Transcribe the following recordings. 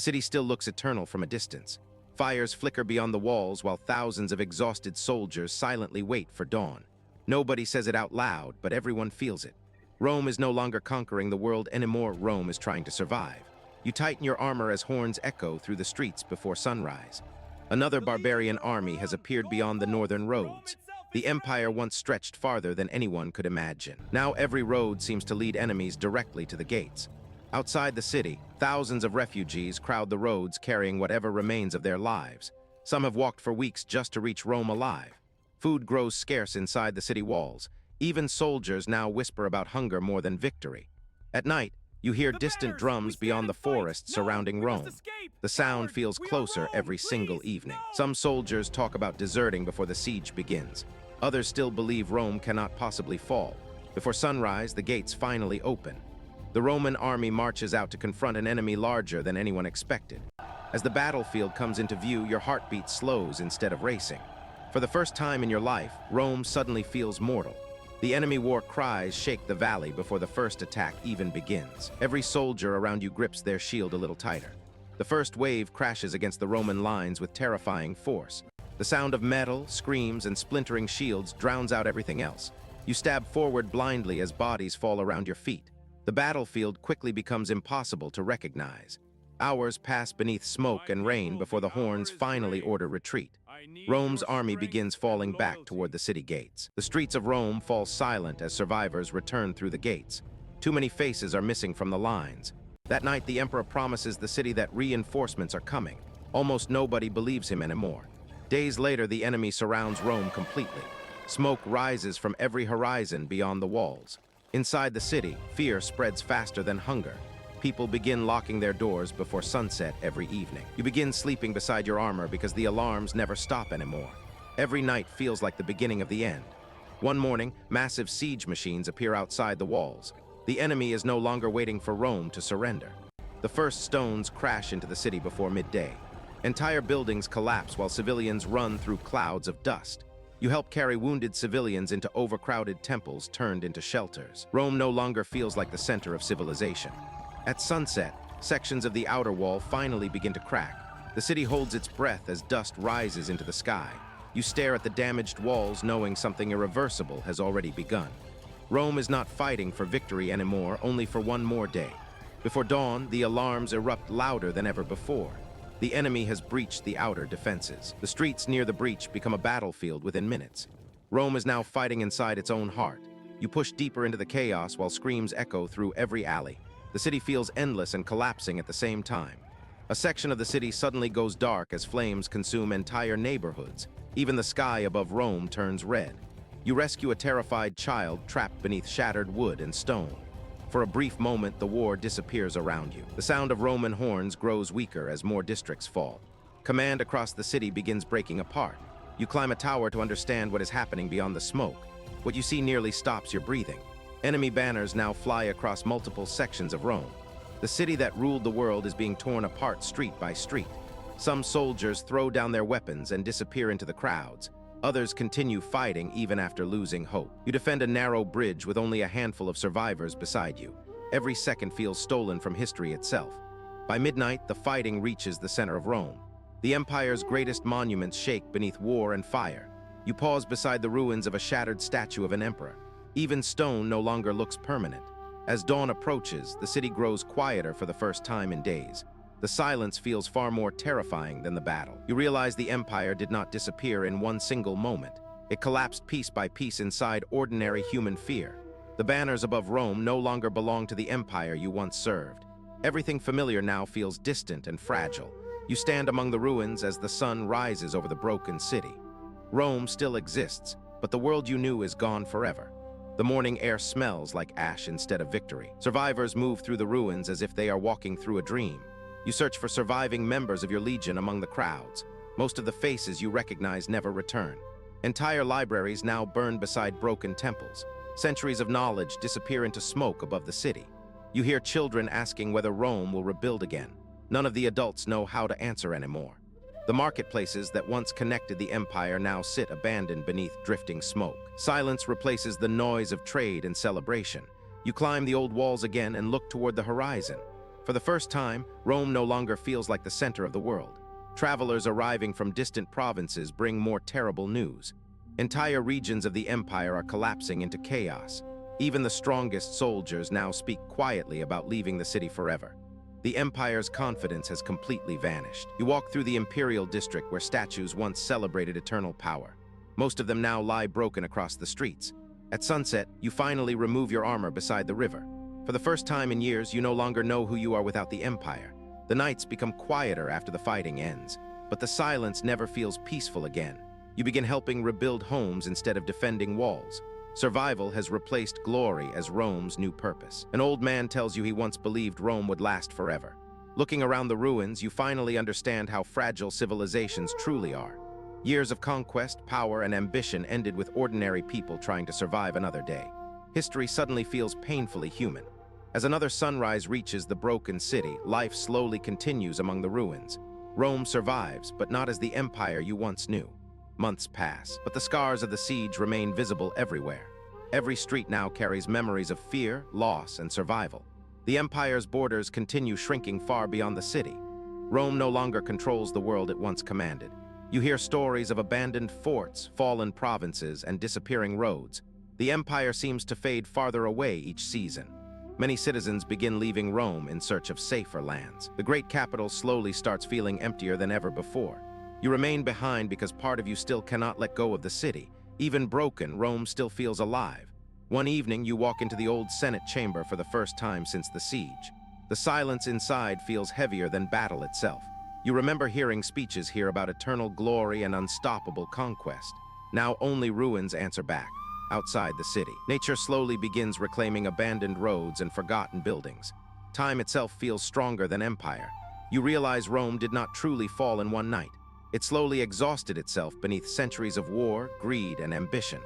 The city still looks eternal from a distance. Fires flicker beyond the walls while thousands of exhausted soldiers silently wait for dawn. Nobody says it out loud, but everyone feels it. Rome is no longer conquering the world anymore. Rome is trying to survive. You tighten your armor as horns echo through the streets before sunrise. Another barbarian army has appeared beyond the northern roads. The empire once stretched farther than anyone could imagine. Now every road seems to lead enemies directly to the gates. Outside the city, thousands of refugees crowd the roads carrying whatever remains of their lives. Some have walked for weeks just to reach Rome alive. Food grows scarce inside the city walls. Even soldiers now whisper about hunger more than victory. At night, you hear distant drums beyond the forests surrounding Rome. The sound feels closer every single evening. Some soldiers talk about deserting before the siege begins. Others still believe Rome cannot possibly fall. Before sunrise, the gates finally open. The Roman army marches out to confront an enemy larger than anyone expected. As the battlefield comes into view, your heartbeat slows instead of racing. For the first time in your life, Rome suddenly feels mortal. The enemy war cries shake the valley before the first attack even begins. Every soldier around you grips their shield a little tighter. The first wave crashes against the Roman lines with terrifying force. The sound of metal, screams, and splintering shields drowns out everything else. You stab forward blindly as bodies fall around your feet. The battlefield quickly becomes impossible to recognize. Hours pass beneath smoke and rain before the horns finally order retreat. Rome's army begins falling back toward the city gates. The streets of Rome fall silent as survivors return through the gates. Too many faces are missing from the lines. That night, the emperor promises the city that reinforcements are coming. Almost nobody believes him anymore. Days later, the enemy surrounds Rome completely. Smoke rises from every horizon beyond the walls. Inside the city, fear spreads faster than hunger. People begin locking their doors before sunset every evening. You begin sleeping beside your armor because the alarms never stop anymore. Every night feels like the beginning of the end. One morning, massive siege machines appear outside the walls. The enemy is no longer waiting for Rome to surrender. The first stones crash into the city before midday. Entire buildings collapse while civilians run through clouds of dust. You help carry wounded civilians into overcrowded temples turned into shelters. Rome no longer feels like the center of civilization. At sunset, sections of the outer wall finally begin to crack. The city holds its breath as dust rises into the sky. You stare at the damaged walls knowing something irreversible has already begun. Rome is not fighting for victory anymore, only for one more day. Before dawn, the alarms erupt louder than ever before. The enemy has breached the outer defenses. The streets near the breach become a battlefield within minutes. Rome is now fighting inside its own heart. You push deeper into the chaos while screams echo through every alley. The city feels endless and collapsing at the same time. A section of the city suddenly goes dark as flames consume entire neighborhoods. Even the sky above Rome turns red. You rescue a terrified child trapped beneath shattered wood and stone. For a brief moment, the war disappears around you. The sound of Roman horns grows weaker as more districts fall. Command across the city begins breaking apart. You climb a tower to understand what is happening beyond the smoke. What you see nearly stops your breathing. Enemy banners now fly across multiple sections of Rome. The city that ruled the world is being torn apart street by street. Some soldiers throw down their weapons and disappear into the crowds. Others continue fighting even after losing hope. You defend a narrow bridge with only a handful of survivors beside you. Every second feels stolen from history itself. By midnight, the fighting reaches the center of Rome. The empire's greatest monuments shake beneath war and fire. You pause beside the ruins of a shattered statue of an emperor. Even stone no longer looks permanent. As dawn approaches, the city grows quieter for the first time in days. The silence feels far more terrifying than the battle. You realize the empire did not disappear in one single moment. It collapsed piece by piece inside ordinary human fear. The banners above Rome no longer belong to the empire you once served. Everything familiar now feels distant and fragile. You stand among the ruins as the sun rises over the broken city. Rome still exists, but the world you knew is gone forever. The morning air smells like ash instead of victory. Survivors move through the ruins as if they are walking through a dream. You search for surviving members of your legion among the crowds. Most of the faces you recognize never return. Entire libraries now burn beside broken temples. Centuries of knowledge disappear into smoke above the city. You hear children asking whether Rome will rebuild again. None of the adults know how to answer anymore. The marketplaces that once connected the empire now sit abandoned beneath drifting smoke. Silence replaces the noise of trade and celebration. You climb the old walls again and look toward the horizon. For the first time, Rome no longer feels like the center of the world. Travelers arriving from distant provinces bring more terrible news. Entire regions of the empire are collapsing into chaos. Even the strongest soldiers now speak quietly about leaving the city forever. The empire's confidence has completely vanished. You walk through the imperial district where statues once celebrated eternal power. Most of them now lie broken across the streets. At sunset, you finally remove your armor beside the river. For the first time in years, you no longer know who you are without the empire. The nights become quieter after the fighting ends, but the silence never feels peaceful again. You begin helping rebuild homes instead of defending walls. Survival has replaced glory as Rome's new purpose. An old man tells you he once believed Rome would last forever. Looking around the ruins, you finally understand how fragile civilizations truly are. Years of conquest, power, and ambition ended with ordinary people trying to survive another day. History suddenly feels painfully human. As another sunrise reaches the broken city, life slowly continues among the ruins. Rome survives, but not as the empire you once knew. Months pass, but the scars of the siege remain visible everywhere. Every street now carries memories of fear, loss, and survival. The empire's borders continue shrinking far beyond the city. Rome no longer controls the world it once commanded. You hear stories of abandoned forts, fallen provinces, and disappearing roads. The empire seems to fade farther away each season. Many citizens begin leaving Rome in search of safer lands. The great capital slowly starts feeling emptier than ever before. You remain behind because part of you still cannot let go of the city. Even broken, Rome still feels alive. One evening, you walk into the old Senate chamber for the first time since the siege. The silence inside feels heavier than battle itself. You remember hearing speeches here about eternal glory and unstoppable conquest. Now only ruins answer back. Outside the city, nature slowly begins reclaiming abandoned roads and forgotten buildings. Time itself feels stronger than empire. You realize Rome did not truly fall in one night. It slowly exhausted itself beneath centuries of war, greed, and ambition.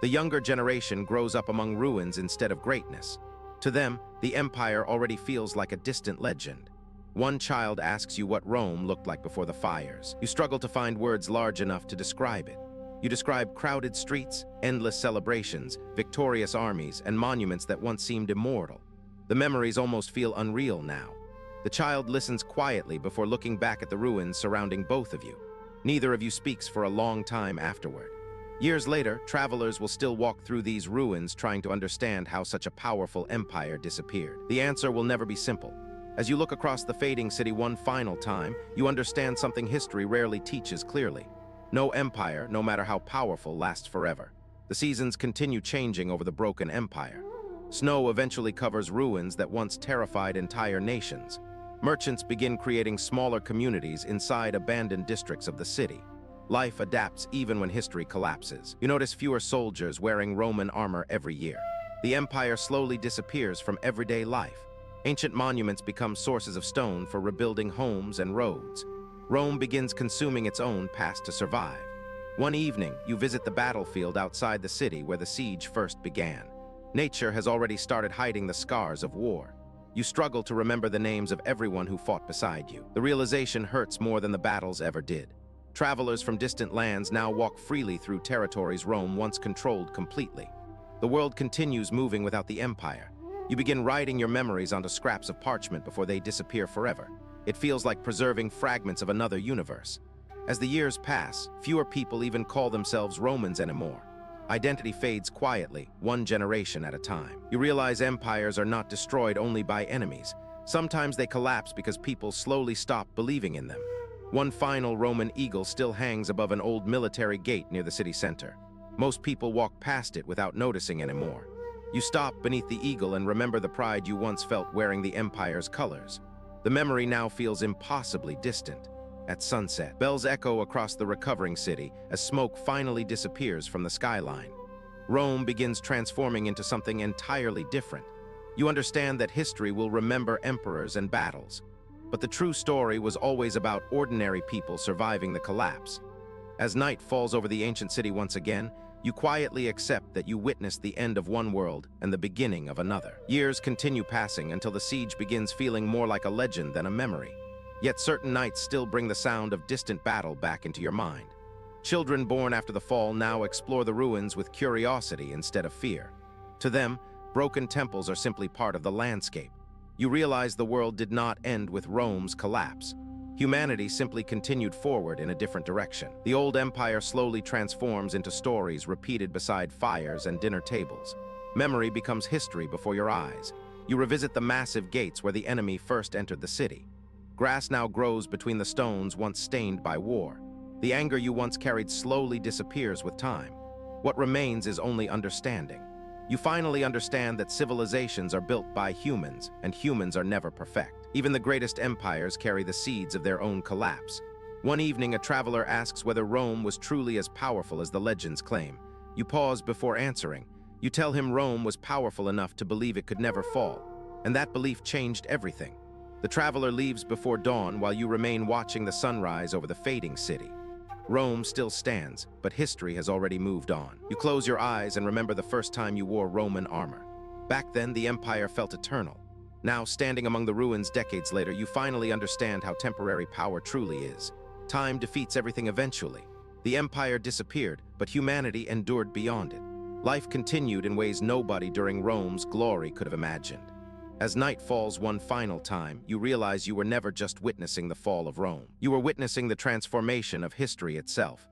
The younger generation grows up among ruins instead of greatness. To them, the empire already feels like a distant legend. One child asks you what Rome looked like before the fires. You struggle to find words large enough to describe it. You describe crowded streets, endless celebrations, victorious armies, and monuments that once seemed immortal. The memories almost feel unreal now. The child listens quietly before looking back at the ruins surrounding both of you. Neither of you speaks for a long time afterward. Years later, travelers will still walk through these ruins trying to understand how such a powerful empire disappeared. The answer will never be simple. As you look across the fading city one final time, you understand something history rarely teaches clearly. No empire, no matter how powerful, lasts forever. The seasons continue changing over the broken empire. Snow eventually covers ruins that once terrified entire nations. Merchants begin creating smaller communities inside abandoned districts of the city. Life adapts even when history collapses. You notice fewer soldiers wearing Roman armor every year. The empire slowly disappears from everyday life. Ancient monuments become sources of stone for rebuilding homes and roads. Rome begins consuming its own past to survive. One evening, you visit the battlefield outside the city where the siege first began. Nature has already started hiding the scars of war. You struggle to remember the names of everyone who fought beside you. The realization hurts more than the battles ever did. Travelers from distant lands now walk freely through territories Rome once controlled completely. The world continues moving without the empire. You begin writing your memories onto scraps of parchment before they disappear forever. It feels like preserving fragments of another universe. As the years pass, fewer people even call themselves Romans anymore. Identity fades quietly, one generation at a time. You realize empires are not destroyed only by enemies. Sometimes they collapse because people slowly stop believing in them. One final Roman eagle still hangs above an old military gate near the city center. Most people walk past it without noticing anymore. You stop beneath the eagle and remember the pride you once felt wearing the empire's colors. The memory now feels impossibly distant. At sunset, bells echo across the recovering city as smoke finally disappears from the skyline. Rome begins transforming into something entirely different. You understand that history will remember emperors and battles. But the true story was always about ordinary people surviving the collapse. As night falls over the ancient city once again, you quietly accept that you witnessed the end of one world and the beginning of another. Years continue passing until the siege begins feeling more like a legend than a memory. Yet certain nights still bring the sound of distant battle back into your mind. Children born after the fall now explore the ruins with curiosity instead of fear. To them, broken temples are simply part of the landscape. You realize the world did not end with Rome's collapse. Humanity simply continued forward in a different direction. The old empire slowly transforms into stories repeated beside fires and dinner tables. Memory becomes history before your eyes. You revisit the massive gates where the enemy first entered the city. Grass now grows between the stones once stained by war. The anger you once carried slowly disappears with time. What remains is only understanding. You finally understand that civilizations are built by humans, and humans are never perfect. Even the greatest empires carry the seeds of their own collapse. One evening, a traveler asks whether Rome was truly as powerful as the legends claim. You pause before answering. You tell him Rome was powerful enough to believe it could never fall, and that belief changed everything. The traveler leaves before dawn while you remain watching the sunrise over the fading city. Rome still stands, but history has already moved on. You close your eyes and remember the first time you wore Roman armor. Back then, the empire felt eternal. Now, standing among the ruins decades later, you finally understand how temporary power truly is. Time defeats everything eventually. The empire disappeared, but humanity endured beyond it. Life continued in ways nobody during Rome's glory could have imagined. As night falls one final time, you realize you were never just witnessing the fall of Rome. You were witnessing the transformation of history itself.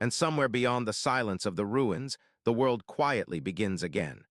And somewhere beyond the silence of the ruins, the world quietly begins again.